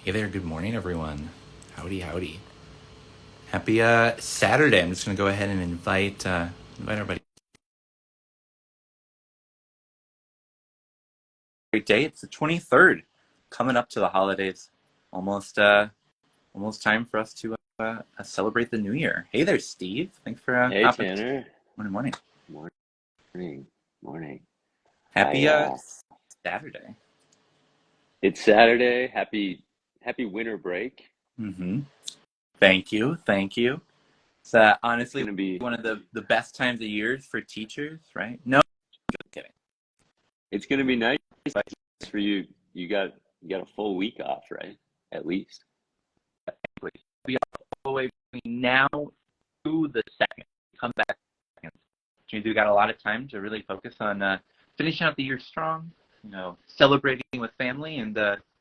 Hey there, good morning, everyone. Howdy, howdy. Happy Saturday. I'm just going to go ahead and invite everybody. Great day. It's the 23rd, coming up to the holidays. Almost time for us to celebrate the new year. Hey there, Steve. Thanks for Hey hopping. Tanner. Morning. Morning. Happy I Saturday. It's Saturday. Happy winter break. Mm-hmm. Thank you. It's It's honestly gonna be one of the best times of years for teachers, right? No, just kidding. it's gonna be nice But for you. You got a full week off, right? At least. we all the way between now to the second. Come back second. Which means we got a lot of time to really focus on finishing out the year strong, celebrating with family, and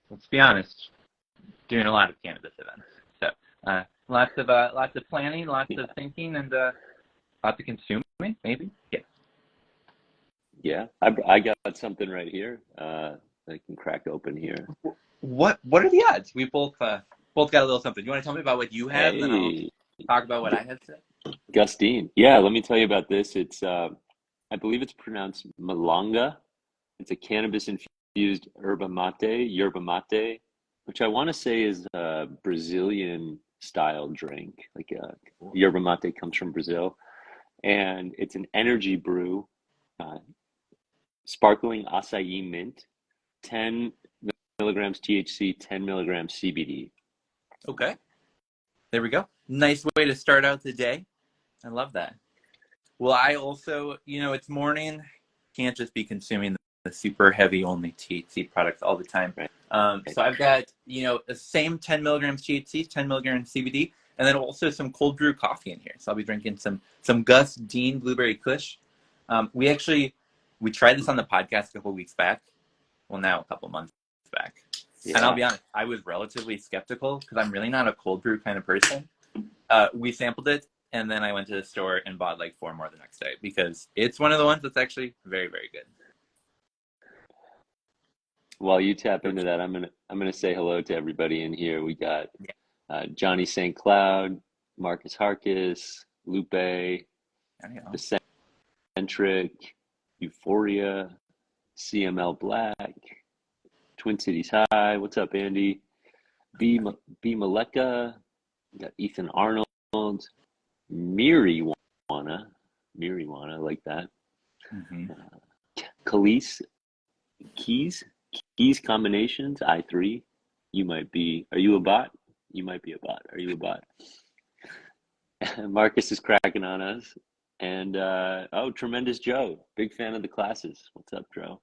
let's be honest, doing a lot of cannabis events. So lots of planning, lots Yeah. of thinking, and lots of consuming, maybe. Yeah. Yeah. I got something right here. I can crack open here. What are the odds? We both got a little something. You want to tell me about what you have, and then I'll Hey, talk about what I have today? Gustine. Yeah, let me tell you about this. It's I believe it's pronounced malanga. It's a cannabis infused yerba mate, which I want to say is a Brazilian style drink. Yerba mate comes from Brazil, and it's an energy brew, uh, sparkling acai mint, 10 milligrams THC, 10 milligrams CBD. Okay. There we go. Nice way to start out the day. I love that. Well, I also, it's morning. Can't just be consuming the super heavy only THC products all the time. Right. So I've got, the same 10 milligrams THC, 10 milligrams CBD, and then also some cold brew coffee in here. So I'll be drinking some Gus Dean Blueberry Kush. We tried this on the podcast a couple weeks back. Well, now a couple months back. And I'll Yeah. be honest, I was relatively skeptical because I'm really not a cold brew kind of person. We sampled it, and then I went to the store and bought like 4 more the next day because it's one of the ones that's actually very, very good. While you tap into that, I'm gonna say hello to everybody in here. We got Yeah, Johnny St. Cloud, Marcus Harkis, Lupe, I don't know. Eccentric, Euphoria, CML Black, Twin Cities High. What's up, Andy? B B Maleka, got Ethan Arnold, Miri Wanna, like that. Mm-hmm. Khalees, Keys, Keys combinations, I3. You might be, are you a bot? You might be a bot. Are you a bot? Marcus is cracking on us. And Tremendous Joe, big fan of the classes. What's up, Joe?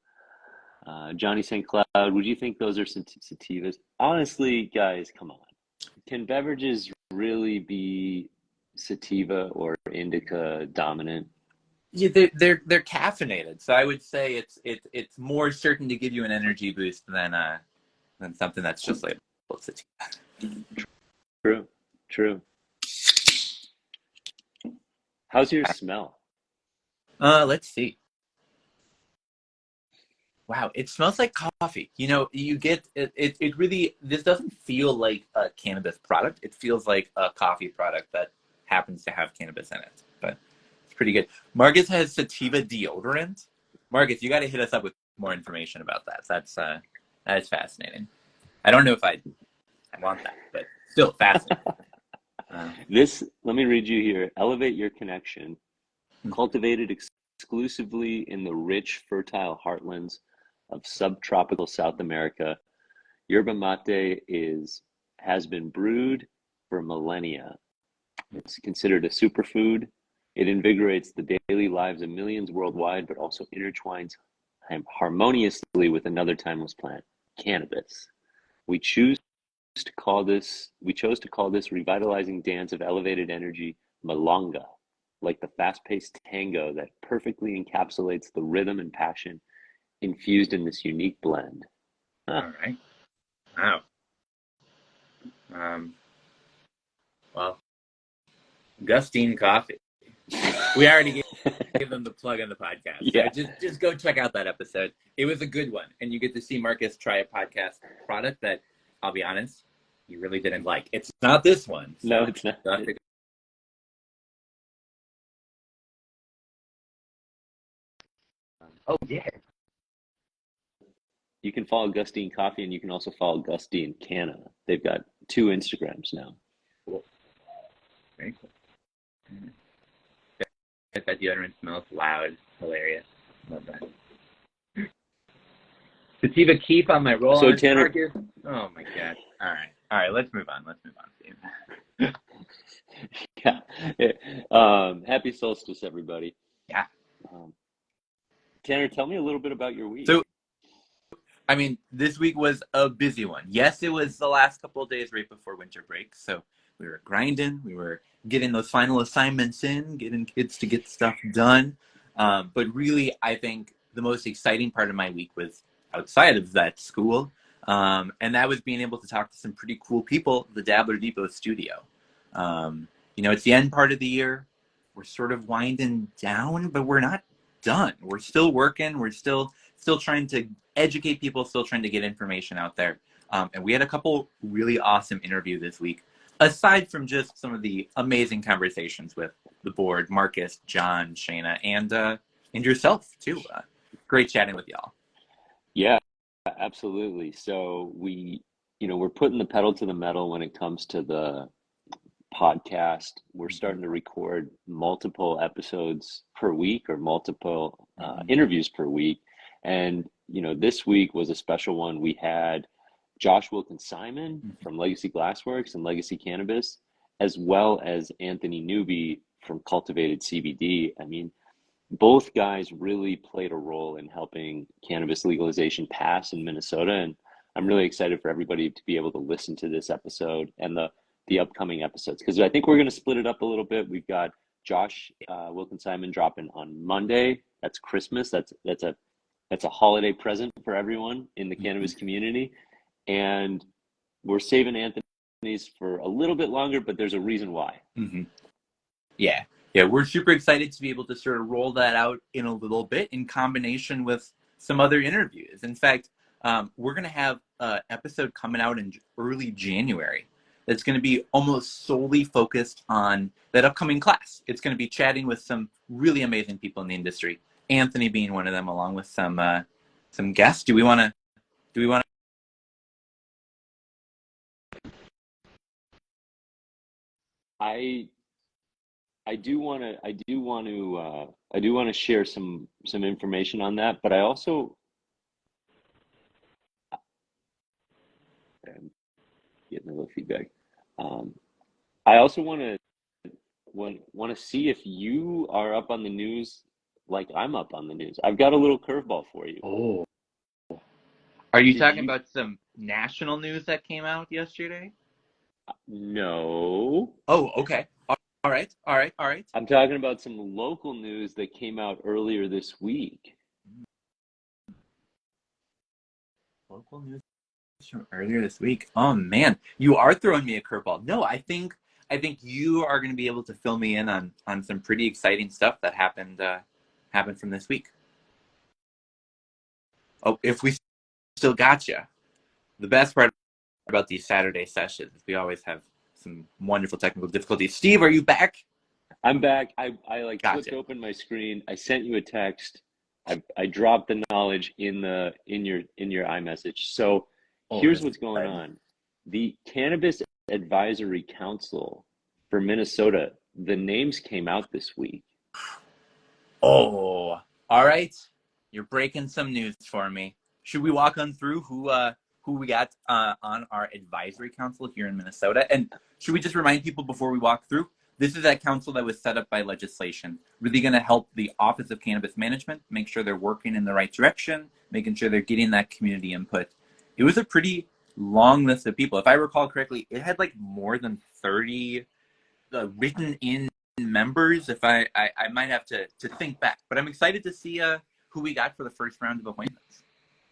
Johnny St. Cloud, would you think those are sativas? Honestly, guys, come on. Can beverages really be sativa or indica dominant? Yeah, they're caffeinated, so I would say it's more certain to give you an energy boost than something that's just labeled sativa. True, true. How's your smell? Let's see. Wow, it smells like coffee. You get it really, this doesn't feel like a cannabis product. It feels like a coffee product that happens to have cannabis in it. But it's pretty good. Marcus has sativa deodorant. Marcus, you got to hit us up with more information about that. That is fascinating. I don't know if I want that, but still fascinating. Let me read you here. Elevate your connection. Cultivated exclusively in the rich, fertile heartlands of subtropical South America, yerba mate has been brewed for millennia. It's considered a superfood. It invigorates the daily lives of millions worldwide, but also intertwines harmoniously with another timeless plant, cannabis. We we chose to call this revitalizing dance of elevated energy malanga, like the fast-paced tango that perfectly encapsulates the rhythm and passion infused in this unique blend. Huh. All right. Wow. Um, well, Gustine Coffee. We already gave them the plug on the podcast. So Yeah. just go check out that episode. It was a good one, and you get to see Marcus try a podcast product that, I'll be honest, you really didn't like. It's not this one, No, so it's not. you'll have to. Oh yeah. You can follow Gustine Coffee and you can also follow Gustine Canna. They've got two Instagrams now. Cool. Very cool. That deodorant smells loud. Hilarious. Love that. Sativa Keef on my roll So on Tanner, target. Oh my god. All right. All right. Let's move on. Let's move on, Steve. yeah. Happy solstice, everybody. Yeah. Um, Tanner, tell me a little bit about your week. So, I mean, this week was a busy one. Yes, it was the last couple of days right before winter break. So we were grinding. We were getting those final assignments in, getting kids to get stuff done. But really, I think the most exciting part of my week was outside of that school. And that was being able to talk to some pretty cool people at the Dabbler Depot studio. It's the end part of the year. We're sort of winding down, but we're not done. We're still working. We're still trying to educate people, still trying to get information out there. And we had a couple really awesome interviews this week, aside from just some of the amazing conversations with the board, Marcus, John, Shayna, and yourself too. Great chatting with y'all. Yeah, absolutely. So we're putting the pedal to the metal when it comes to the podcast. We're starting to record multiple episodes per week or multiple interviews per week. And, this week was a special one. We had Josh Wilkins-Simon from Legacy Glassworks and Legacy Cannabis, as well as Anthony Newby from Cultivated CBD. I mean, both guys really played a role in helping cannabis legalization pass in Minnesota. And I'm really excited for everybody to be able to listen to this episode and the upcoming episodes, because I think we're going to split it up a little bit. We've got Josh Wilkins-Simon dropping on Monday. That's Christmas. That's a holiday present for everyone in the cannabis community. And we're saving Anthony's for a little bit longer, but there's a reason why. Mm-hmm. Yeah, we're super excited to be able to sort of roll that out in a little bit in combination with some other interviews. In fact, we're going to have an episode coming out in early January that's going to be almost solely focused on that upcoming class. It's going to be chatting with some really amazing people in the industry, Anthony being one of them, along with some guests. Do we want to? I do want to share some information on that, but I also I'm getting a little feedback. I also want to see if you are up on the news like I'm up on the news. I've got a little curveball for you. Oh, are you Did talking you? about some national news that came out yesterday? No. Oh, okay. All right. I'm talking about some local news that came out earlier this week. Local news from earlier this week. Oh man, you are throwing me a curveball. No, I think you are going to be able to fill me in on some pretty exciting stuff that happened from this week. Oh, if we still got you. The best part about these Saturday sessions is we always have some wonderful technical difficulties. Steve, are you back? I'm back. I Gotcha. flipped open my screen. I sent you a text. I dropped the knowledge in your iMessage. So here's what's going on. The Cannabis Advisory Council for Minnesota, the names came out this week. Oh, all right. You're breaking some news for me. Should we walk on through who we got on our advisory council here in Minnesota? And should we just remind people before we walk through? This is that council that was set up by legislation, really going to help the Office of Cannabis Management make sure they're working in the right direction, making sure they're getting that community input. It was a pretty long list of people. If I recall correctly, it had like more than 30 written in members. If I might have to think back, but I'm excited to see who we got for the first round of appointments.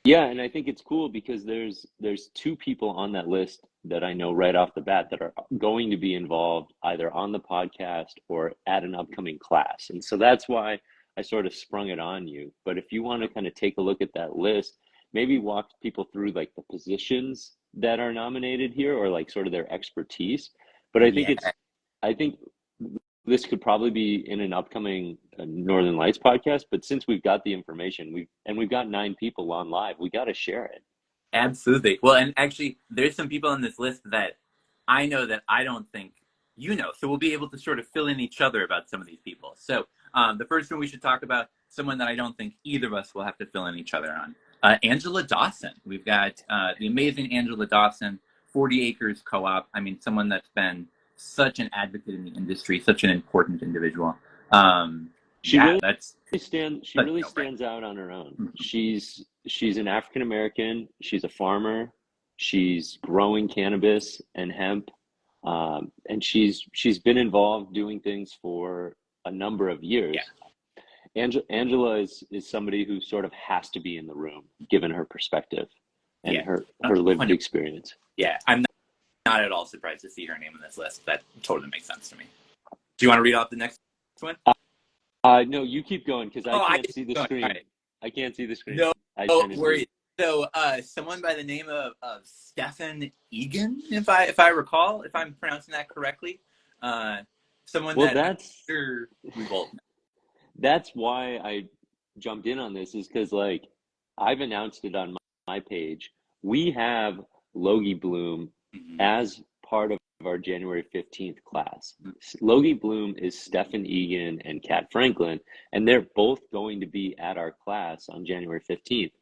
Yeah, and I think it's cool because there's two people on that list that I know right off the bat that are going to be involved either on the podcast or at an upcoming class. And so that's why I sort of sprung it on you. But if you want to kind of take a look at that list, maybe walk people through like the positions that are nominated here, or like sort of their expertise. But Yeah, I think this could probably be in an upcoming Northern Lights podcast. But since we've got the information, we've got 9 people on live, we got to share it. absolutely. Well, and actually, there's some people on this list that I know that I don't think you know. So we'll be able to sort of fill in each other about some of these people. So the first one we should talk about, someone that I don't think either of us will have to fill in each other on. Angela Dawson. We've got the amazing Angela Dawson, 40 Acres Co-op. I mean, someone that's been such an advocate in the industry, such an important individual. She Yeah, really that's she such a really no-brainer. stands out on her own. Mhm. She's an African American. She's a farmer. She's growing cannabis and hemp, and she's been involved doing things for a number of Yeah, years. Angela is somebody who sort of has to be in the room, given her perspective and yeah, her lived 100. experience. Yeah, I'm not at all surprised to see her name on this list. That totally makes sense to me. Do you want to read off the next one? No, you keep going because I Oh, I can't can see the keep going. All screen. right. I can't see the screen. No I tend to see. worries. So, someone by the name of Stefan Egan, if I recall, if I'm pronouncing that correctly, uh, someone Well, that I'm sure we both know. that's why I jumped in on this is because like I've announced it on my page. We have Logie Bloom Mm-hmm. as part of our January 15th class. Logie Bloom is Stefan Egan and Kat Franklin, and they're both going to be at our class on January 15th.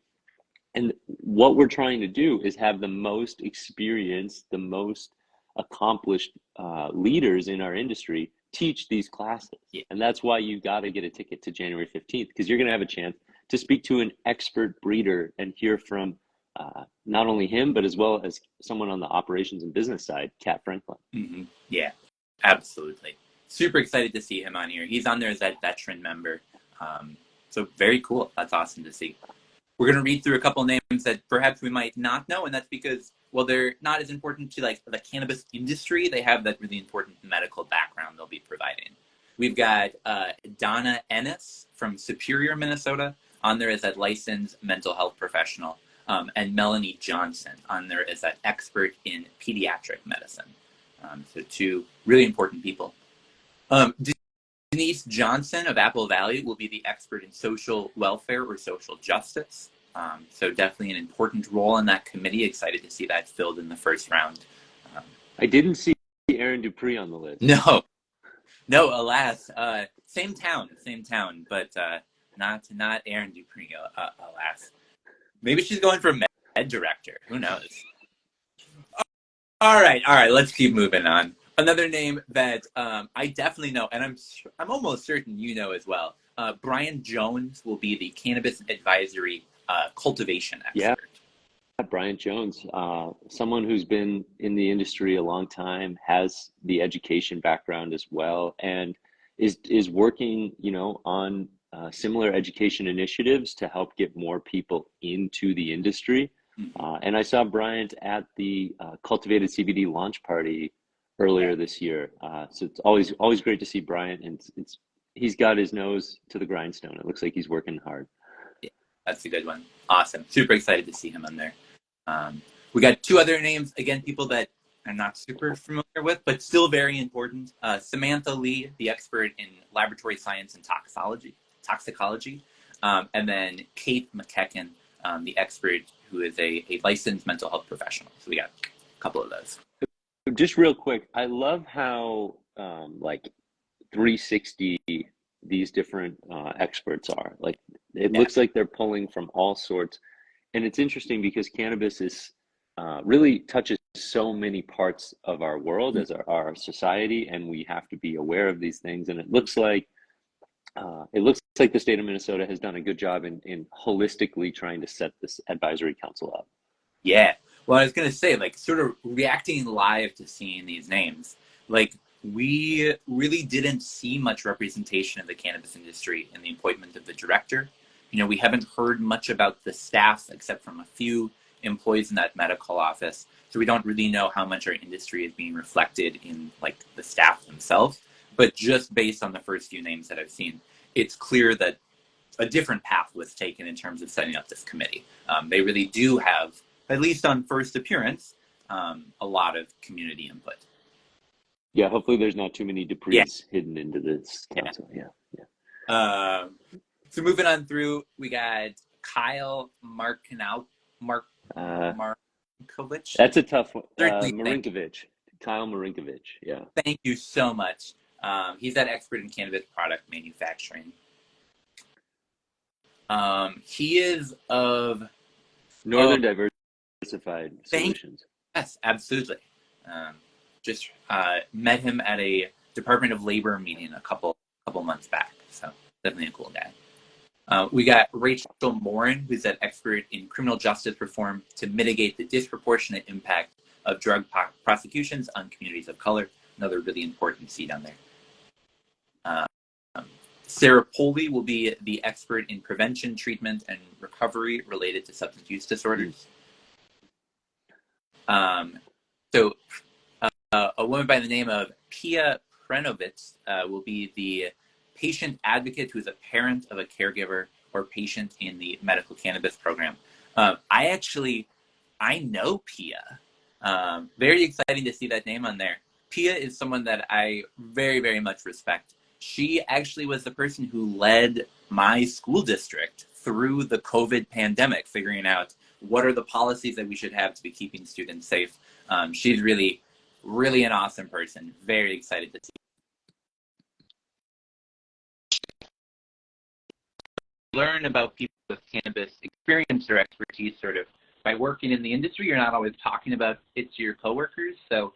And what we're trying to do is have the most experienced, the most accomplished leaders in our industry teach these classes. Yeah, And that's why you got to get a ticket to January 15th, because you're going to have a chance to speak to an expert breeder and hear from not only him, but as well as someone on the operations and business side, Kat Franklin. mm-hmm. Yeah, absolutely. Super excited to see him on here. He's on there as that veteran member. So very cool. That's awesome to see. We're going to read through a couple names that perhaps we might not know, and that's because, well, they're not as important to like the cannabis industry. They have that really important medical background they'll be providing. We've got Donna Ennis from Superior, Minnesota, on there as that licensed mental health professional, and Melanie Johnson on there as that expert in pediatric medicine. So two really important people. Um, Denise Johnson of Apple Valley will be the expert in social welfare or social justice. So definitely an important role in that committee. Excited to see that filled in the first round. Um, I didn't see Aaron Dupree on the list. no, no, alas, same town, but not Aaron Dupree. Alas, maybe she's going for med director. Who knows? All right. Let's keep moving on. Another name that I definitely know, and I'm almost certain you know as well. Brian Jones will be the cannabis advisory cultivation Yeah, expert. Brian Jones, someone who's been in the industry a long time, has the education background as well, and is working, on similar education initiatives to help get more people into the industry. Mm-hmm. And I saw Bryant at the Cultivated CBD launch party Yeah, earlier this year. So it's always great to see Bryant, and he's got his nose to the grindstone. It looks like he's working hard. yeah, that's a good one. Awesome. Super excited to see him on there. We got two other names, again, people that I'm not super familiar with, but still very important. Samantha Lee, the expert in laboratory science and toxicology, and then Kate McKecken, the expert who is a licensed mental health professional. So we got a couple of those. Just real quick, I love how like 360 these different experts are. Like it Yeah. looks like they're pulling from all sorts, and it's interesting because cannabis is really touches so many parts of our world as our society, and we have to be aware of these things. And it looks like the state of Minnesota has done a good job in holistically trying to set this advisory council up. Yeah. Well, I was gonna say, like, sort of reacting live to seeing these names, like we really didn't see much representation of the cannabis industry in the appointment of the director. We haven't heard much about the staff except from a few employees in that medical office. So we don't really know how much our industry is being reflected in like the staff themselves. But just based on the first few names that I've seen, it's clear that a different path was taken in terms of setting up this committee. They really do have, at least on first appearance, a lot of community input. Yeah, hopefully there's not too many Yeah, Duprees hidden into this yeah. council. Yeah, yeah. So moving on through, we got Kyle Uh, Markovich. that's a tough one. Certainly, Marinkovic, Kyle Marinkovic. Yeah. thank you so much. He's that expert in cannabis product manufacturing. He is of Northern Diversified thank Solutions. yes, absolutely. Just met him at a Department of Labor meeting a couple months back. So definitely a cool guy. We got Rachel Morin, who's an expert in criminal justice reform to mitigate the disproportionate impact of drug prosecutions on communities of color. Another really important seat on there. Sarah Poley will be the expert in prevention, treatment, and recovery related to substance use disorders. So a woman by the name of Pia Prenovitz will be the patient advocate who is a parent of a caregiver or patient in the medical cannabis program. I know Pia. Very exciting to see that name on there. Pia is someone that I very, very much respect. She actually was the person who led my school district through the COVID pandemic, figuring out what are the policies that we should have to be keeping students safe. She's really, really an awesome person. Very excited to see. Learn about people with cannabis experience or expertise sort of by working in the industry. You're not always talking about it to your coworkers. So,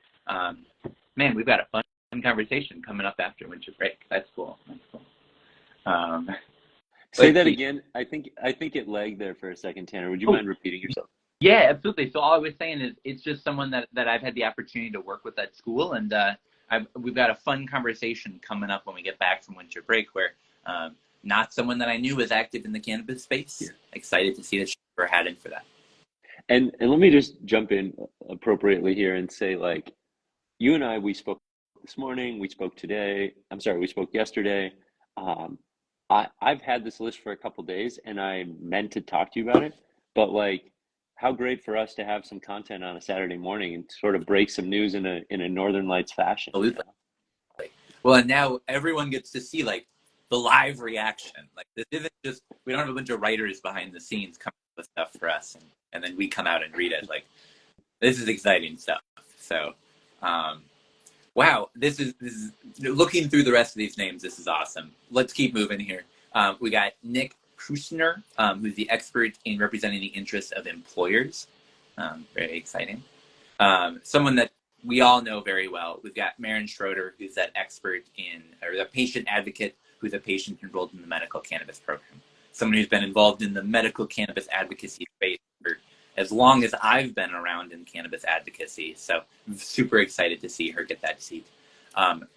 man, we've got a fun conversation coming up after winter break. That's cool. That's cool. Say that again. I think it lagged there for a second, Tanner. Would you mind repeating yourself? Yeah, absolutely. So all I was saying is it's just someone that I've had the opportunity to work with at school, and we've got a fun conversation coming up when we get back from winter break where not someone that I knew was active in the cannabis space. Yeah. Excited to see that we're heading for that. And let me just jump in appropriately here and say, like, you and I, we spoke this morning, we spoke yesterday. I've had this list for a couple days and I meant to talk to you about it, but like, how great for us to have some content on a Saturday morning and sort of break some news in a Northern Lights fashion. Absolutely. You know? Well, and now everyone gets to see like the live reaction. Like this isn't just, we don't have a bunch of writers behind the scenes coming up with stuff for us and then we come out and read it. Like this is exciting stuff. So, wow, this is looking through the rest of these names. This is awesome. Let's keep moving here. We got Nick Prusner, who's the expert in representing the interests of employers. Very exciting. Someone that we all know very well. We've got Maren Schroeder, who's that expert or the patient advocate, who's a patient enrolled in the medical cannabis program. Someone who's been involved in the medical cannabis advocacy space for as long as I've been around in cannabis advocacy. So I'm super excited to see her get that seat.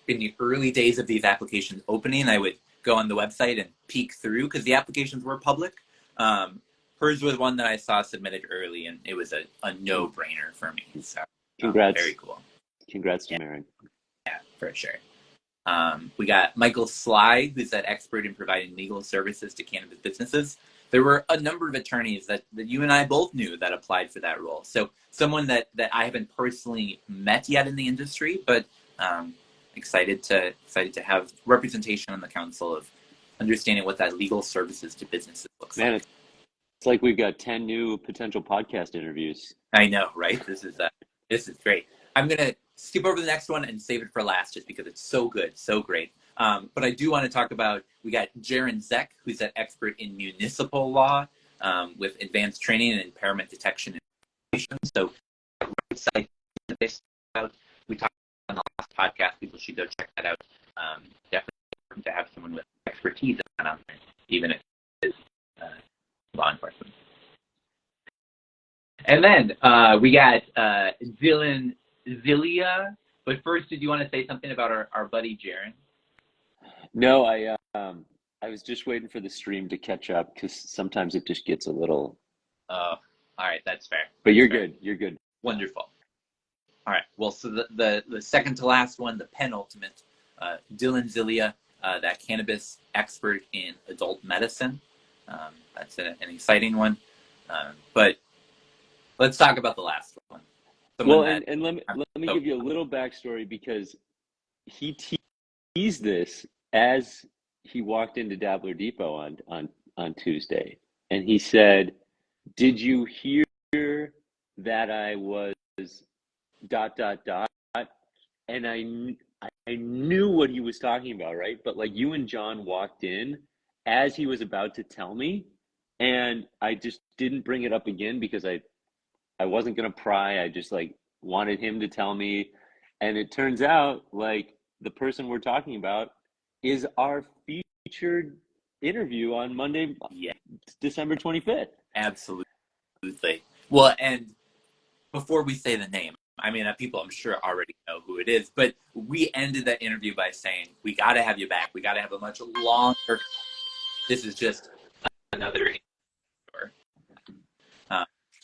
In the early days of these applications opening, I would go on the website and peek through because the applications were public. Hers was one that I saw submitted early, and it was a no-brainer for me. So congrats. Very cool. Congrats to Maren. Yeah, for sure. We got Michael Sly, who's that expert in providing legal services to cannabis businesses. There were a number of attorneys that you and I both knew that applied for that role. So someone that I haven't personally met yet in the industry, but excited to have representation on the council of understanding what that legal services to businesses looks like. It's like we've got 10 new potential podcast interviews. I know, right? This is great. I'm gonna skip over the next one and save it for last just because it's so good, so great. But I do want to talk about, we got Jaron Zek, who's an expert in municipal law with advanced training and impairment detection and information. So we talked on the last podcast, people should go check that out. Definitely important to have someone with expertise on there, even if it is law enforcement. And then we got Dylan Zilia. But first, did you want to say something about our buddy Jaron? No, I was just waiting for the stream to catch up because sometimes it just gets a little. Oh, all right, that's fair. But you're good. You're good. Wonderful. All right. Well, so the second to last one, the penultimate, Dylan Zilia, that cannabis expert in adult medicine. That's an exciting one. But let's talk about the last one. Well, someone that and I'm let me so give you a little backstory because he teased this as he walked into Dabbler Depot on Tuesday, and he said, "Did you hear that I was dot dot dot?" And I knew what he was talking about, right? But like you and John walked in as he was about to tell me, and I just didn't bring it up again because I wasn't gonna pry. I just like wanted him to tell me, and it turns out like the person we're talking about is our featured interview on Monday, yeah, December 25th. absolutely. Well, and before we say the name, I mean, people I'm sure already know who it is, but we ended that interview by saying, we got to have you back. We got to have a much longer. This is just another intro.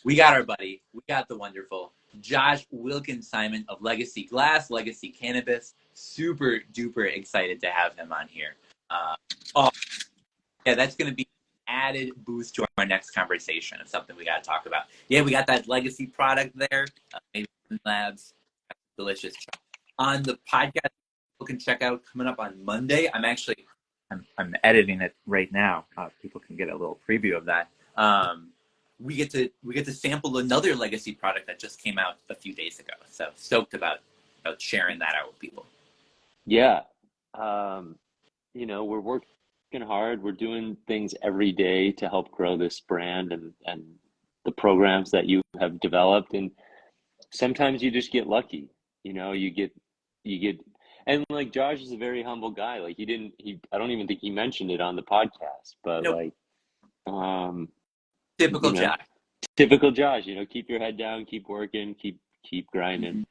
We got our buddy. We got the wonderful Josh Wilkins Simon of Legacy Glass, Legacy Cannabis. Super duper excited to have him on here. Oh, yeah, that's going to be an added boost to our next conversation. It's something we got to talk about. Yeah, we got that legacy product there. Maybe Labs, delicious. On the podcast, people can check out coming up on Monday. I'm editing it right now. People can get a little preview of that. We get to sample another legacy product that just came out a few days ago. So stoked about sharing that out with people. Yeah. You know, we're working hard. We're doing things every day to help grow this brand and the programs that you have developed. And sometimes you just get lucky. You know, you get, and like Josh is a very humble guy. Like I don't even think he mentioned it on the podcast, but Nope. like, you Typical know, Josh. typical Josh, you know, keep your head down, keep working, keep grinding.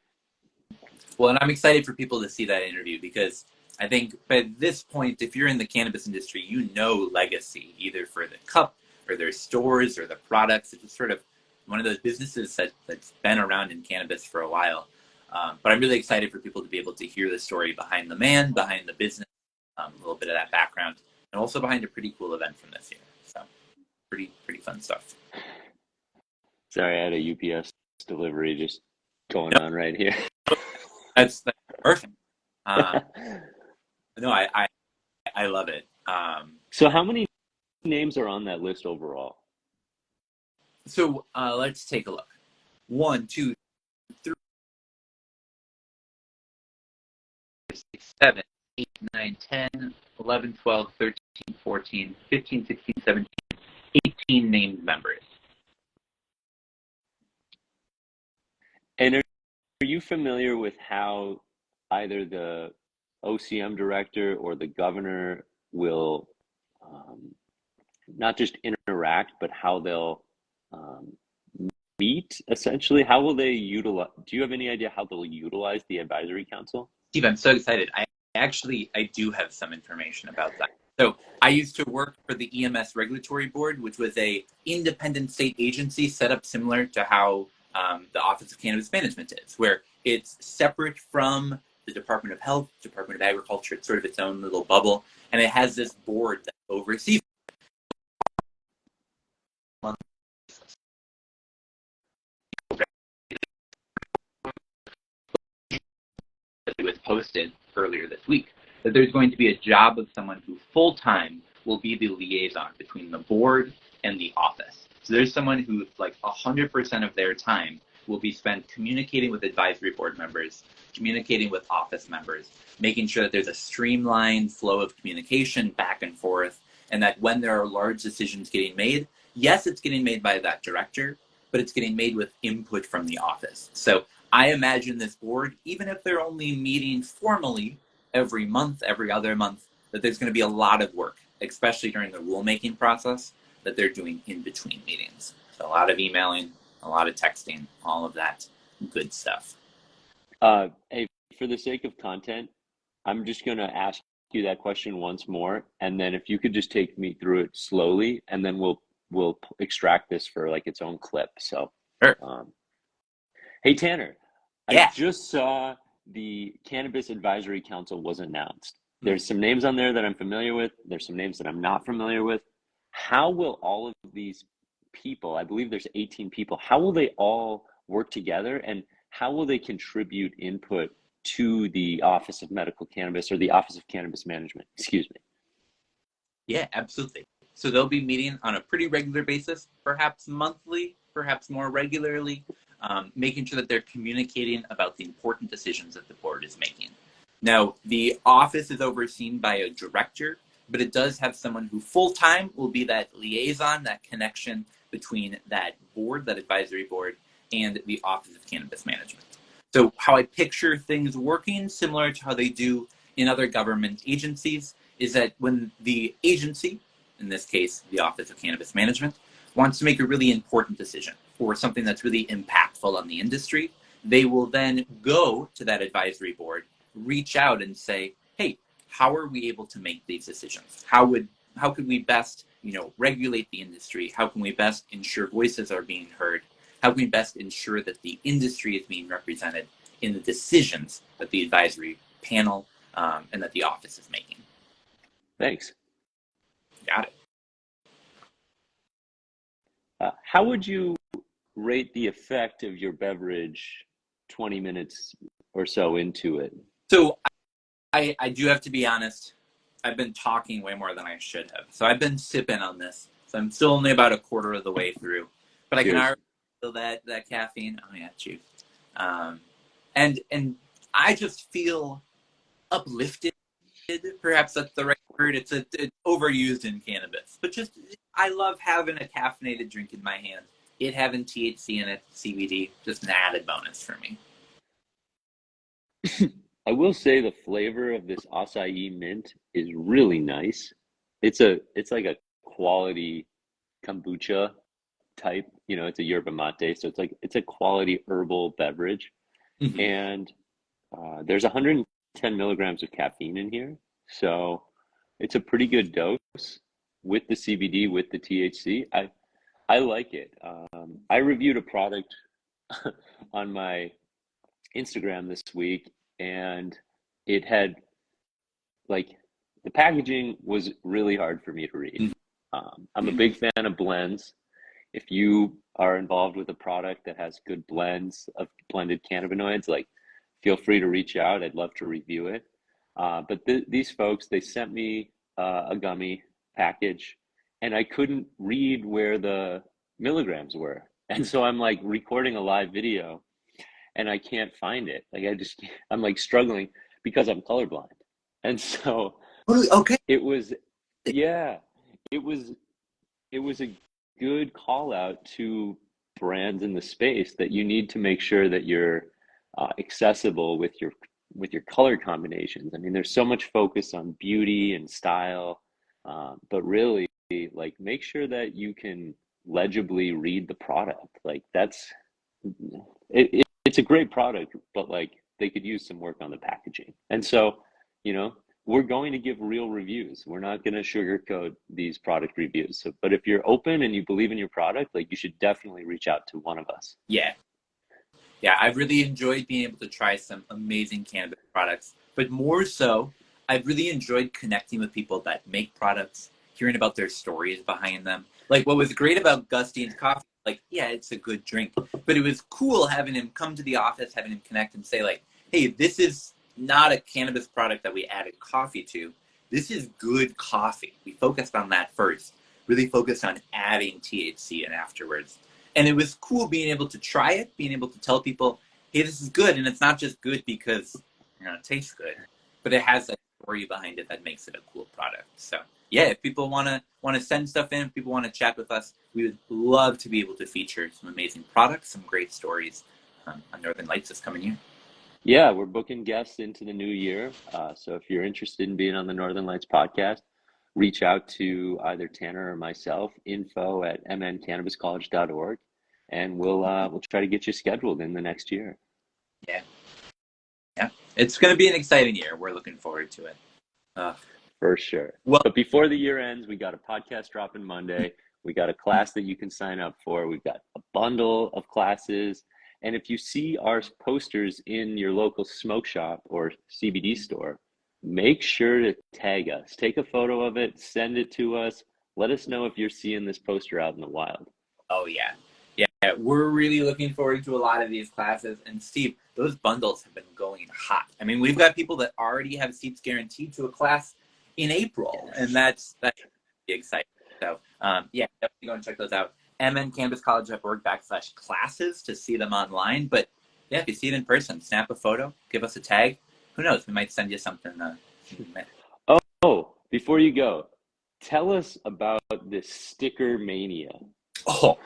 Well, and I'm excited for people to see that interview because I think by this point, if you're in the cannabis industry, you know Legacy, either for the cup or their stores or the products. It's sort of one of those businesses that's been around in cannabis for a while. But I'm really excited for people to be able to hear the story behind the man, behind the business, a little bit of that background, and also behind a pretty cool event from this year. So pretty fun stuff. Sorry, I had a UPS delivery just going No, on right here. that's perfect. No, I love it. So how many names are on that list overall? So let's take a look. 1, 2, 3, 6, 7, 8, 9, 10, 11, 12, 13, 14, 15, 16, 17, 18 named members. And are you familiar with how either the OCM director or the governor will not just interact, but how they'll um, meet essentially? How will they utilize? Do you have any idea how they'll utilize the advisory council? Steve, I'm so excited. I do have some information about that. So I used to work for the EMS Regulatory Board, which was a independent state agency set up similar to how the Office of Cannabis Management is, where it's separate from the Department of Health, Department of Agriculture. It's sort of its own little bubble, and it has this board that oversees. It was posted earlier this week that there's going to be a job of someone who full-time will be the liaison between the board and the office. So there's someone who like 100% of their time will be spent communicating with advisory board members, communicating with office members, making sure that there's a streamlined flow of communication back and forth, and that when there are large decisions getting made, yes, it's getting made by that director, but it's getting made with input from the office. So I imagine this board, even if they're only meeting formally every month, every other month, that there's going to be a lot of work, especially during the rulemaking process, that they're doing in between meetings. So a lot of emailing, a lot of texting, all of that good stuff. Hey, for the sake of content, I'm just going to ask you that question once more, and then if you could just take me through it slowly, and then we'll extract this for like its own clip. So, Sure. Hey Tanner, I Yeah. just saw the Cannabis Advisory Council was announced. There's some names on there that I'm familiar with. There's some names that I'm not familiar with. How will all of these people, I believe there's 18 people, how will they all work together? And how will they contribute input to the Office of Medical Cannabis or the Office of Cannabis Management? Excuse me. Yeah, absolutely. So they'll be meeting on a pretty regular basis, perhaps monthly, perhaps more regularly, making sure that they're communicating about the important decisions that the board is making. Now, the office is overseen by a director, but it does have someone who full-time will be that liaison, that connection between that board, that advisory board, and the Office of Cannabis Management. So how I picture things working, similar to how they do in other government agencies, is that when the agency, in this case, the Office of Cannabis Management, wants to make a really important decision or something that's really impactful on the industry, they will then go to that advisory board, reach out and say, hey, how are we able to make these decisions? How could we best, regulate the industry? How can we best ensure voices are being heard? How can we best ensure that the industry is being represented in the decisions that the advisory panel and that the office is making? Thanks. Got it. How would you rate the effect of your beverage 20 minutes or so into it? So I do have to be honest. I've been talking way more than I should have. So I've been sipping on this. So I'm still only about a quarter of the way through. But I can Cheers. already feel that caffeine. Oh yeah, cheers. And I just feel uplifted. Perhaps that's the right word. It's overused in cannabis, but just I love having a caffeinated drink in my hand. It having THC in it, CBD, just an added bonus for me. I will say the flavor of this acai mint is really nice. It's like a quality kombucha type, it's a yerba mate, so it's a quality herbal beverage. Mm-hmm. And there's 110 milligrams of caffeine in here, so it's a pretty good dose with the CBD, with the THC. I like it. I reviewed a product on my Instagram this week, and it had like the packaging was really hard for me to read. I'm a big fan of blends. If you are involved with a product that has good blends of blended cannabinoids, like feel free to reach out. I'd love to review it. But these folks, they sent me a gummy package, and I couldn't read where the milligrams were. And so I'm like recording a live video, and I can't find it. Like I'm like struggling because I'm colorblind. And so Okay. it was, yeah, it was a good call out to brands in the space that you need to make sure that you're accessible with your color combinations. I mean, there's so much focus on beauty and style, but really, like, make sure that you can legibly read the product. Like it's a great product, but like they could use some work on the packaging. And so, we're going to give real reviews. We're not going to sugarcoat these product reviews. So, but if you're open and you believe in your product, like, you should definitely reach out to one of us. Yeah. Yeah, I've really enjoyed being able to try some amazing cannabis products, but more so, I've really enjoyed connecting with people that make products, hearing about their stories behind them. Like, what was great about Gustian's coffee, like, yeah, it's a good drink, but it was cool having him come to the office, having him connect and say, like, hey, this is not a cannabis product that we added coffee to. This is good coffee. We focused on that first, really focused on adding THC in afterwards. And it was cool being able to try it, being able to tell people, hey, this is good. And it's not just good because it tastes good, but it has a story behind it that makes it a cool product. So yeah, if people want to send stuff in, if people want to chat with us, we would love to be able to feature some amazing products, some great stories on Northern Lights this coming year. Yeah, we're booking guests into the new year. So if you're interested in being on the Northern Lights podcast, reach out to either Tanner or myself, info@mncannabiscollege.org, and we'll try to get you scheduled in the next year. Yeah. Yeah. It's going to be an exciting year. We're looking forward to it. For sure. Well, but before the year ends, we got a podcast dropping Monday. We got a class that you can sign up for. We've got a bundle of classes. And if you see our posters in your local smoke shop or CBD store, make sure to tag us. Take a photo of it, send it to us. Let us know if you're seeing this poster out in the wild. Oh, yeah. Yeah. we're really looking forward to a lot of these classes. And Steve, those bundles have been going hot. I mean, we've got people that already have seats guaranteed to a class in April, and that's really exciting. So yeah, definitely go and check those out. mncampuscollege.org/classes to see them online. But yeah, if you see it in person, snap a photo, give us a tag. Who knows? We might send you something. Oh, before you go, tell us about this sticker mania. Oh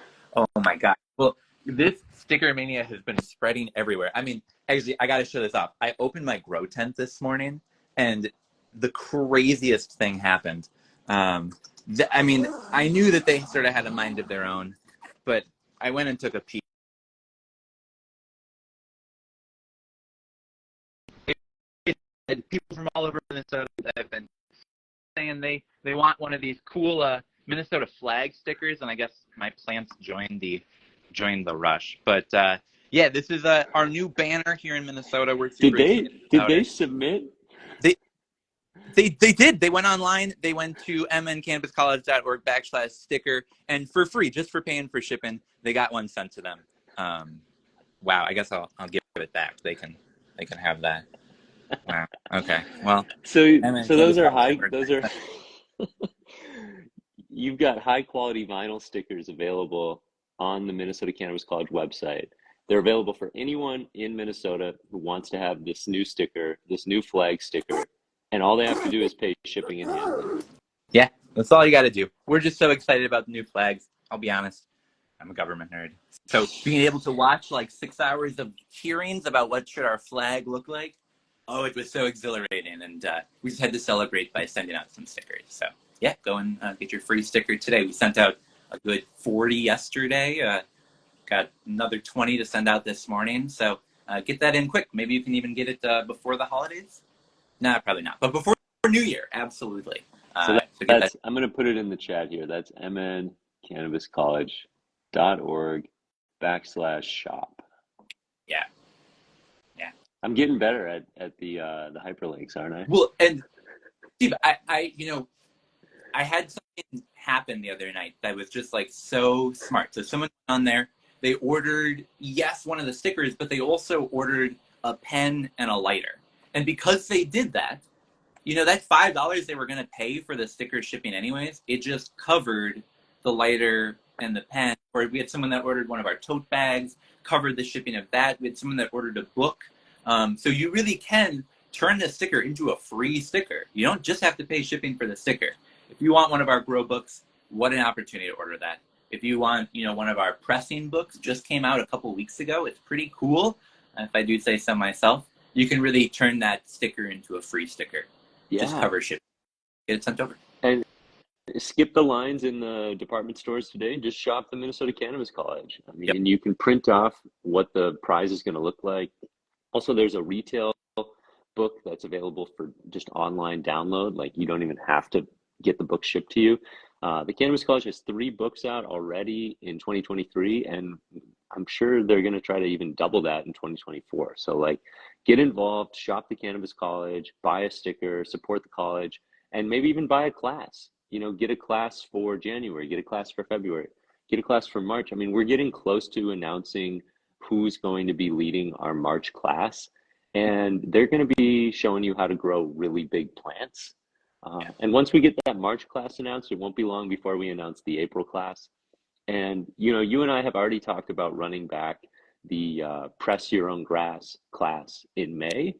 my God. Well, this sticker mania has been spreading everywhere. I mean, actually, I got to show this off. I opened my grow tent this morning, and the craziest thing happened. I mean, I knew that they sort of had a mind of their own, but I went and took a peek. And people from all over Minnesota have been saying they want one of these cool Minnesota flag stickers, and I guess my plants joined the rush. But yeah, this is our new banner here in Minnesota. We're super excited Did about they it. submit? They did. They went online. They went to mncampuscollege.org/sticker, and for free, just for paying for shipping, they got one sent to them. Wow. I guess I'll give it back. They can have that. Wow. Okay. Well, So those are high. mncampuscollege.org. Those are. You've got high quality vinyl stickers available on the Minnesota Cannabis College website. They're available for anyone in Minnesota who wants to have this new sticker, this new flag sticker, and all they have to do is pay shipping and handling. Yeah, that's all you got to do. We're just so excited about the new flags. I'll be honest, I'm a government nerd. So being able to watch like 6 hours of hearings about what should our flag look like, oh, it was so exhilarating. And we just had to celebrate by sending out some stickers. So yeah, go and get your free sticker today. We sent out a good 40 yesterday. Got another 20 to send out this morning. So get that in quick. Maybe you can even get it before the holidays. Nah, probably not. But before New Year, absolutely. So Get that. I'm going to put it in the chat here. That's mncannabiscollege.org/shop. Yeah. Yeah. I'm getting better at the hyperlinks, aren't I? Well, and Steve, I had something happen the other night that was just like so smart. So someone on there, they ordered, yes, one of the stickers, but they also ordered a pen and a lighter. And because they did that, that $5 they were going to pay for the sticker shipping anyways, it just covered the lighter and the pen. Or we had someone that ordered one of our tote bags, covered the shipping of that. We had someone that ordered a book. So you really can turn the sticker into a free sticker. You don't just have to pay shipping for the sticker. If you want one of our grow books, what an opportunity to order that. If you want, one of our pressing books, just came out a couple weeks ago. It's pretty cool. If I do say so myself, you can really turn that sticker into a free sticker. Yeah. Just cover shipping. Get it sent over. And skip the lines in the department stores today. Just shop the Minnesota Cannabis College. I mean, Yep. You can print off what the prize is going to look like. Also, there's a retail book that's available for just online download. Like, you don't even have to get the book shipped to you. The Cannabis College has 3 books out already in 2023, and I'm sure they're going to try to even double that in 2024. So, like, get involved, shop the Cannabis College, buy a sticker, support the college, and maybe even buy a class. Get a class for January, get a class for February, get a class for March. I mean, we're getting close to announcing who's going to be leading our March class, and they're going to be showing you how to grow really big plants. And once we get that March class announced, it won't be long before we announce the April class. And, you and I have already talked about running back the Press Your Own Grass class in May.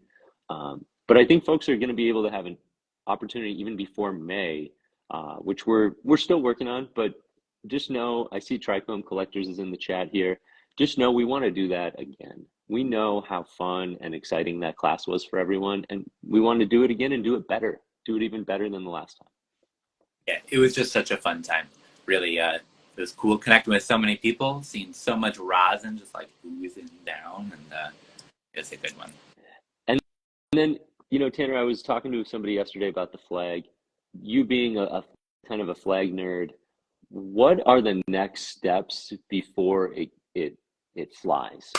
But I think folks are going to be able to have an opportunity even before May, which we're still working on. But just know, I see Trichome Collectors is in the chat here. Just know we want to do that again. We know how fun and exciting that class was for everyone, and we want to do it again and do it better. Do it even better than the last time. Yeah, it was just such a fun time. Really, it was cool connecting with so many people, seeing so much rosin just like oozing down, and it's a good one. And then, Tanner, I was talking to somebody yesterday about the flag. You being a kind of a flag nerd, what are the next steps before it flies?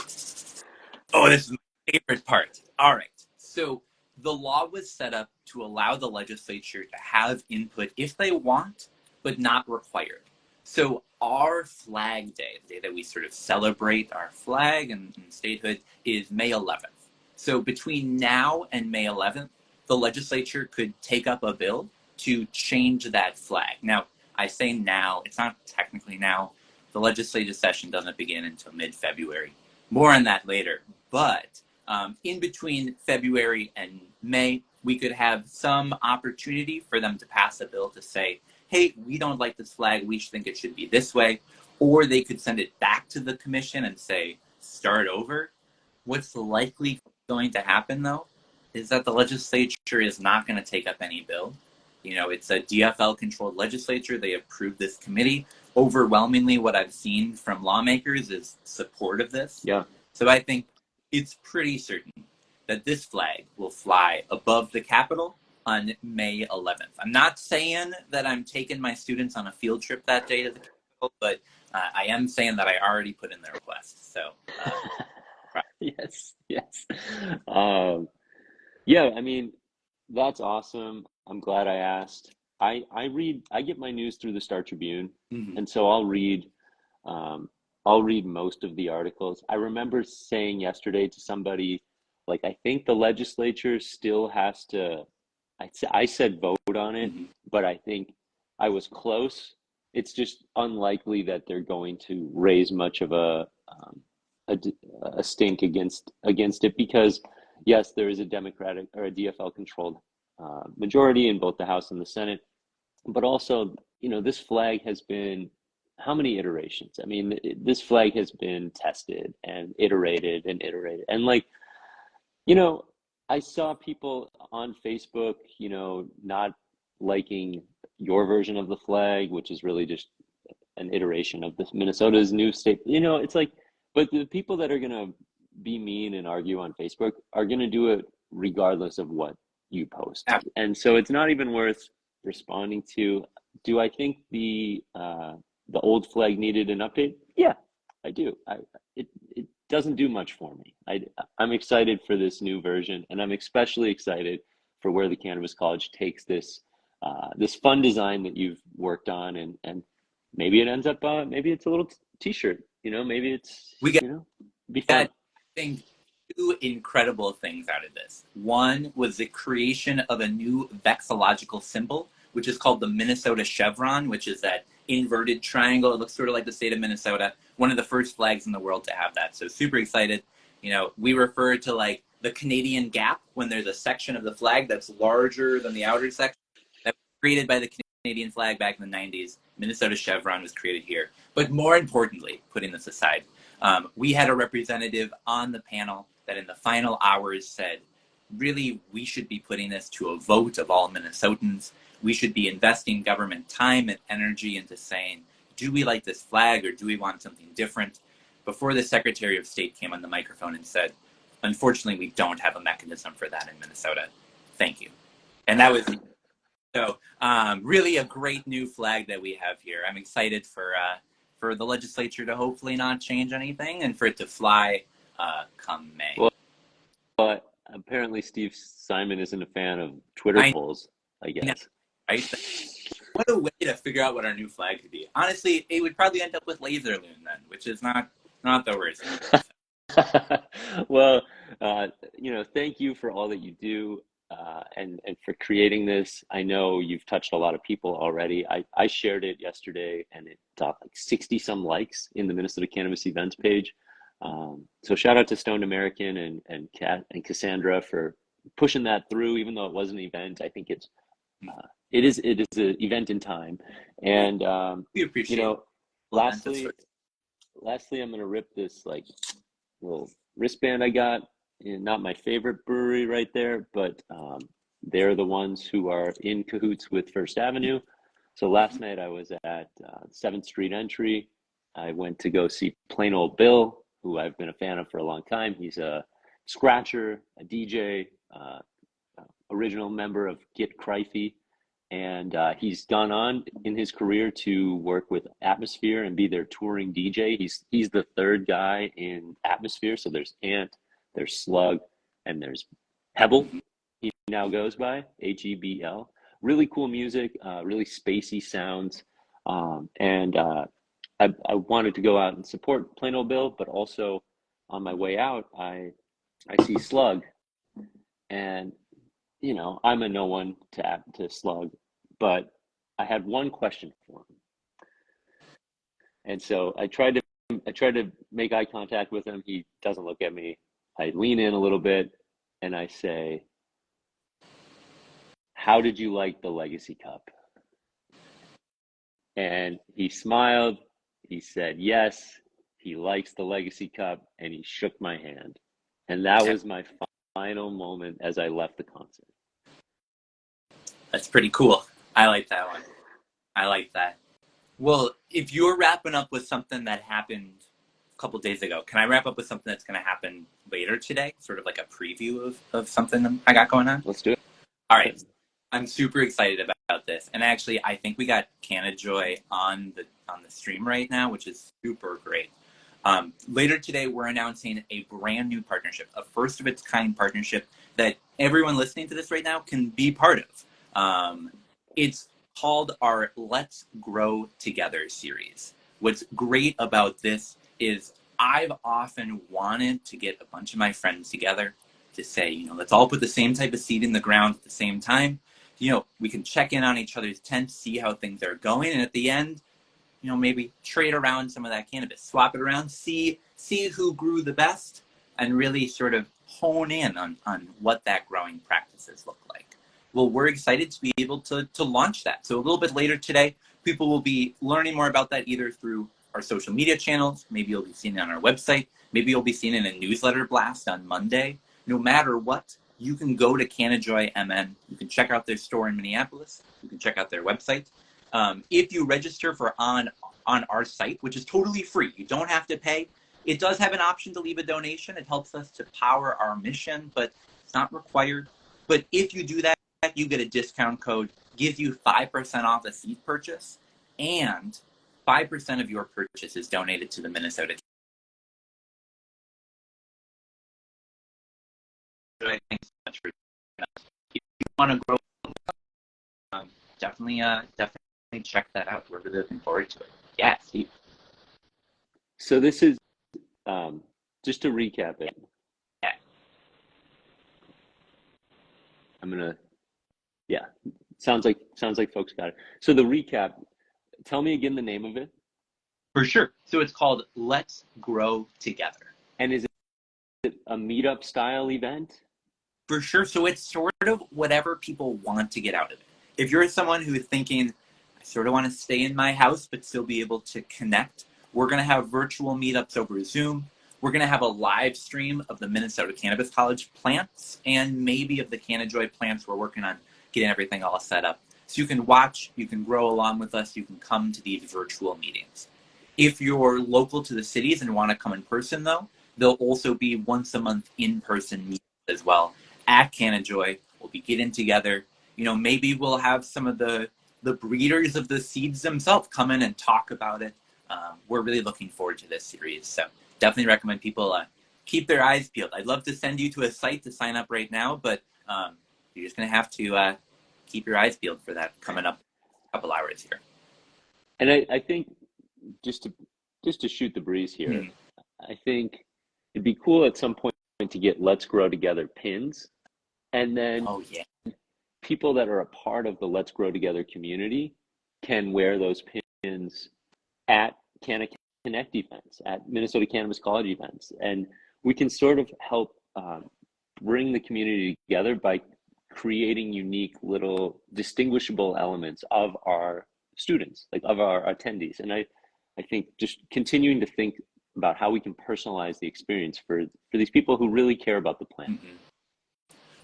Oh, this is my favorite part. All right. So the law was set up to allow the legislature to have input if they want, but not required. So our Flag Day, the day that we sort of celebrate our flag and statehood, is May 11th. So between now and May 11th, the legislature could take up a bill to change that flag. Now, I say now, it's not technically now. The legislative session doesn't begin until mid-February. More on that later. But in between February and May, we could have some opportunity for them to pass a bill to say, hey, we don't like this flag, we think it should be this way. Or they could send it back to the commission and say, start over. What's likely going to happen, though, is that the legislature is not going to take up any bill. You know, it's a DFL-controlled legislature. They approved this committee. Overwhelmingly, what I've seen from lawmakers is support of this. Yeah. So I think it's pretty certain that this flag will fly above the Capitol on May 11th. I'm not saying that I'm taking my students on a field trip that day to the Capitol, but I am saying that I already put in the request. So, Yes, yes. Yeah, I mean, that's awesome. I'm glad I asked. I get my news through the Star Tribune, mhm. and so I'll read most of the articles. I remember saying yesterday to somebody, like, I think the legislature still has to, I said vote on it, Mhm. but I think I was close. It's just unlikely that they're going to raise much of a, a stink against it because, yes, there is a Democratic or a DFL controlled majority in both the House and the Senate, but also, you know, this flag has been how many iterations? I mean, this flag has been tested and iterated, and like, you know, I saw people on Facebook, you know, not liking your version of the flag, which is really just an iteration of this Minnesota's new state. You know, it's like, but the people that are gonna be mean and argue on Facebook are gonna do it regardless of what you post. And so it's not even worth responding to. Do I think the old flag needed an update? Yeah, I do. It doesn't do much for me. I'm excited for this new version, and I'm especially excited for where the Cannabis College takes this fun design that you've worked on, and maybe it ends up maybe it's a little t-shirt, you know, maybe it's, We got, you know, be I fun. think, two incredible things out of this. One was the creation of a new vexillological symbol, which is called the Minnesota chevron, which is that inverted triangle. It looks sort of like the state of Minnesota. One of the first flags in the world to have that. So super excited. You know, we refer to like the Canadian Gap when there's a section of the flag that's larger than the outer section. That was created by the Canadian flag back in the 90s. Minnesota chevron was created here. But more importantly, putting this aside, we had a representative on the panel that in the final hours said, really, we should be putting this to a vote of all Minnesotans. We should be investing government time and energy into saying, do we like this flag or do we want something different? Before the Secretary of State came on the microphone and said, unfortunately, we don't have a mechanism for that in Minnesota. Thank you. And that was so really a great new flag that we have here. I'm excited for the legislature to hopefully not change anything and for it to fly come May. Well, but apparently Steve Simon isn't a fan of Twitter I polls, I know, guess. right? What a way to figure out what our new flag could be. Honestly, it would probably end up with laser loon then, which is not the worst. Well, you know, thank you for all that you do, and for creating this. I know you've touched a lot of people already. I shared it yesterday, and it got like 60 some likes in the Minnesota Cannabis Events page. So shout out to Stoned American and Kat and Cassandra for pushing that through, even though it was an event. I think it is an event in time, and We you appreciate know, event of lastly, sorts. I'm gonna rip this like little wristband I got. Not my favorite brewery right there, but they're the ones who are in cahoots with First Avenue. So last night I was at 7th Street Entry. I went to go see Plain Old Bill, who I've been a fan of for a long time. He's a scratcher, a DJ, original member of Get Crifey, and he's gone on in his career to work with Atmosphere and be their touring DJ. He's the third guy in Atmosphere. So there's Ant, there's Slug, and there's Hebel. He now goes by Hebl. Really cool music, really spacey sounds, and I wanted to go out and support Plain Old Bill, but also on my way out, I see Slug, and you know, I'm a no one to Slug, but I had one question for him, and so I tried to make eye contact with him. He doesn't look at me. I lean in a little bit, and I say, "How did you like the Legacy Cup?" And he smiled. He said, "Yes, he likes the Legacy Cup," and he shook my hand. And that Yeah, was my final moment as I left the concert. that's pretty cool. I like that one. I like that. Well, if you're wrapping up with something that happened a couple days ago, can I wrap up with something that's going to happen later today? Sort of like a preview of something I got going on? Let's do All it. right. I'm super excited about this. And actually, I think we got Canna Joy on the stream right now, which is super great. Later today, we're announcing a brand new partnership, a first of its kind partnership that everyone listening to this right now can be part of. It's called our Let's Grow Together series. What's great about this is I've often wanted to get a bunch of my friends together to say, let's all put the same type of seed in the ground at the same time. We can check in on each other's tents, see how things are going, and at the end, maybe trade around some of that cannabis, swap it around, see who grew the best, and really sort of hone in on what that growing practices look like. Well, we're excited to be able to launch that. So a little bit later today, people will be learning more about that either through our social media channels. Maybe you'll be seeing it on our website. Maybe you'll be seeing it in a newsletter blast on Monday. No matter what, you can go to CannaJoy MN. You can check out their store in Minneapolis. You can check out their website. If you register for on our site, which is totally free, you don't have to pay. It does have an option to leave a donation. It helps us to power our mission, but it's not required. But if you do that, you get a discount code, gives you 5% off a seed purchase, and 5% of your purchase is donated to the Minnesota. Thanks so much for that. If you want to grow, definitely check that out. We're really looking forward to it. Yeah, Steve. So this is just to recap it. Yeah. I'm gonna, yeah. Sounds like folks got it. So the recap. Tell me again the name of it. For sure. So it's called Let's Grow Together. And is it a meetup style event? For sure. So it's sort of whatever people want to get out of it. If you're someone who is thinking, I sort of want to stay in my house but still be able to connect, we're going to have virtual meetups over Zoom. We're going to have a live stream of the Minnesota Cannabis College plants and maybe of the CannaJoy plants. We're working on getting everything all set up. So you can watch, you can grow along with us, you can come to these virtual meetings. If you're local to the cities and want to come in person, though, there'll also be once a month in-person meetings as well at CannaJoy. We'll be getting together. Maybe we'll have some of the breeders of the seeds themselves come in and talk about it. We're really looking forward to this series. So definitely recommend people keep their eyes peeled. I'd love to send you to a site to sign up right now, but you're just going to have to keep your eyes peeled for that coming up a couple hours here. And I think just to shoot the breeze here, I think it'd be cool at some point to get Let's Grow Together pins, and then people that are a part of the Let's Grow Together community can wear those pins at Canna Connect events, at Minnesota Cannabis College events, and we can sort of help bring the community together by creating unique little distinguishable elements of our students, like of our attendees. And I think just continuing to think about how we can personalize the experience for these people who really care about the plant. Mm-hmm.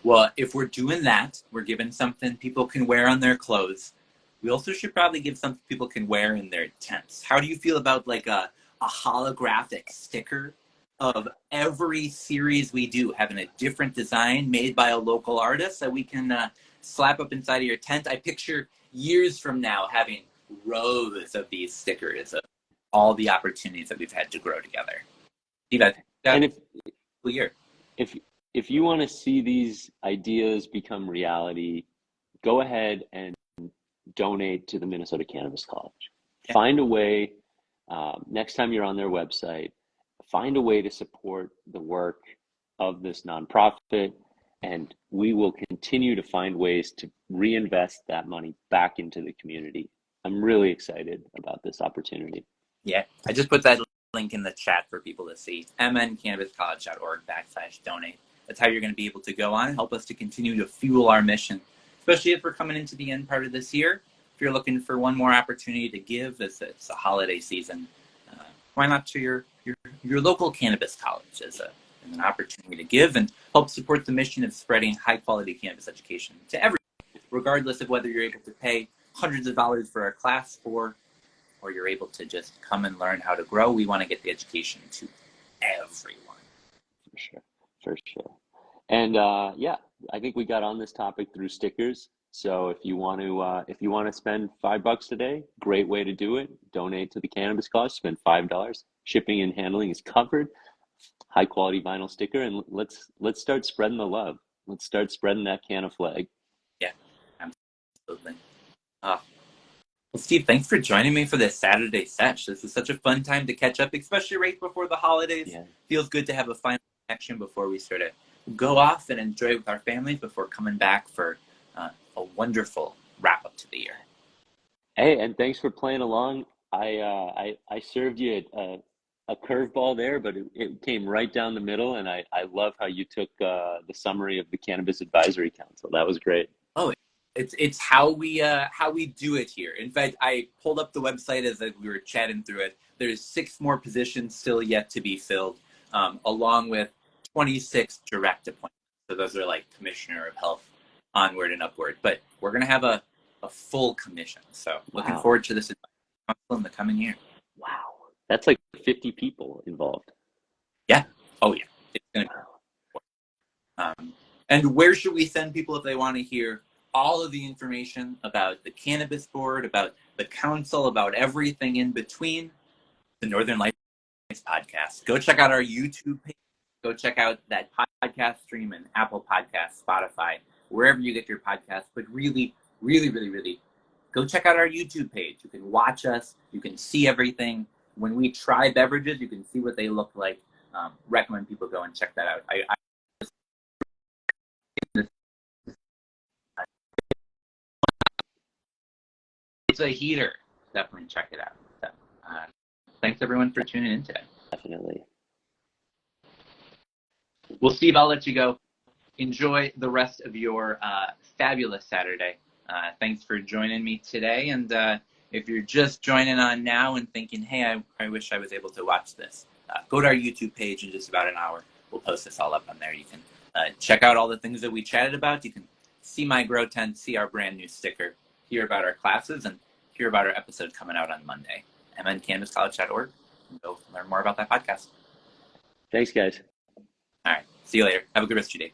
Well, if we're doing that, we're giving something people can wear on their clothes. We also should probably give something people can wear in their tents. How do you feel about like a holographic sticker of every series we do, having a different design made by a local artist that we can slap up inside of your tent? I picture years from now having rows of these stickers of all the opportunities that we've had to grow together. And if you want to see these ideas become reality, go ahead and donate to the Minnesota Cannabis College. Yeah. Find a way Next time you're on their website, find a way to support the work of this nonprofit, and we will continue to find ways to reinvest that money back into the community. I'm really excited about this opportunity. Yeah, I just put that link in the chat for people to see. mncannabiscollege.org/donate. That's how you're going to be able to go on and help us to continue to fuel our mission, especially if we're coming into the end part of this year. If you're looking for one more opportunity to give, it's a holiday season. Why not to your local cannabis college as an opportunity to give and help support the mission of spreading high quality cannabis education to everyone, regardless of whether you're able to pay hundreds of dollars for a class or you're able to just come and learn how to grow. We want to get the education to everyone. For sure, for sure. And yeah, I think we got on this topic through stickers. So if you want to spend $5 today, great way to do it. Donate to the Cannabis Cause. Spend $5. Shipping and handling is covered. High quality vinyl sticker, and let's start spreading the love. Let's start spreading that canna flag. Yeah, absolutely. Well, Steve, thanks for joining me for this Saturday sesh. This is such a fun time to catch up, especially right before the holidays. Yeah. Feels good to have a final connection before we sort of go off and enjoy it with our families before coming back for a wonderful wrap up to the year. Hey, and thanks for playing along. I served you a curveball there, but it came right down the middle, and I love how you took the summary of the Cannabis Advisory Council. That was great. Oh, it's how we do it here. In fact, I pulled up the website as we were chatting through it. There's 6 more positions still yet to be filled, along with 26 direct appointments. So those are like Commissioner of Health, onward and upward. But we're gonna have a full commission. So looking forward to this council in the coming year. Wow, that's like 50 people involved. Yeah. Oh yeah. It's gonna be. And where should we send people if they want to hear all of the information about the Cannabis Board, about the council, about everything in between? The Northern Lights podcast. Go check out our YouTube page. Go check out that podcast stream in Apple Podcasts, Spotify, wherever you get your podcasts. But really, really, really, really, go check out our YouTube page. You can watch us. You can see everything. When we try beverages, you can see what they look like. Recommend people go and check that out. It's a heater. Definitely check it out. So, thanks everyone for tuning in today. Definitely. Well, Steve, I'll let you go. Enjoy the rest of your fabulous Saturday. Thanks for joining me today. And if you're just joining on now and thinking, hey, I wish I was able to watch this, go to our YouTube page in just about an hour. We'll post this all up on there. You can check out all the things that we chatted about. You can see my grow tent, see our brand new sticker, hear about our classes, and hear about our episode coming out on Monday. mncannabiscollege.org. Go learn more about that podcast. Thanks, guys. All right. See you later. Have a good rest of your day.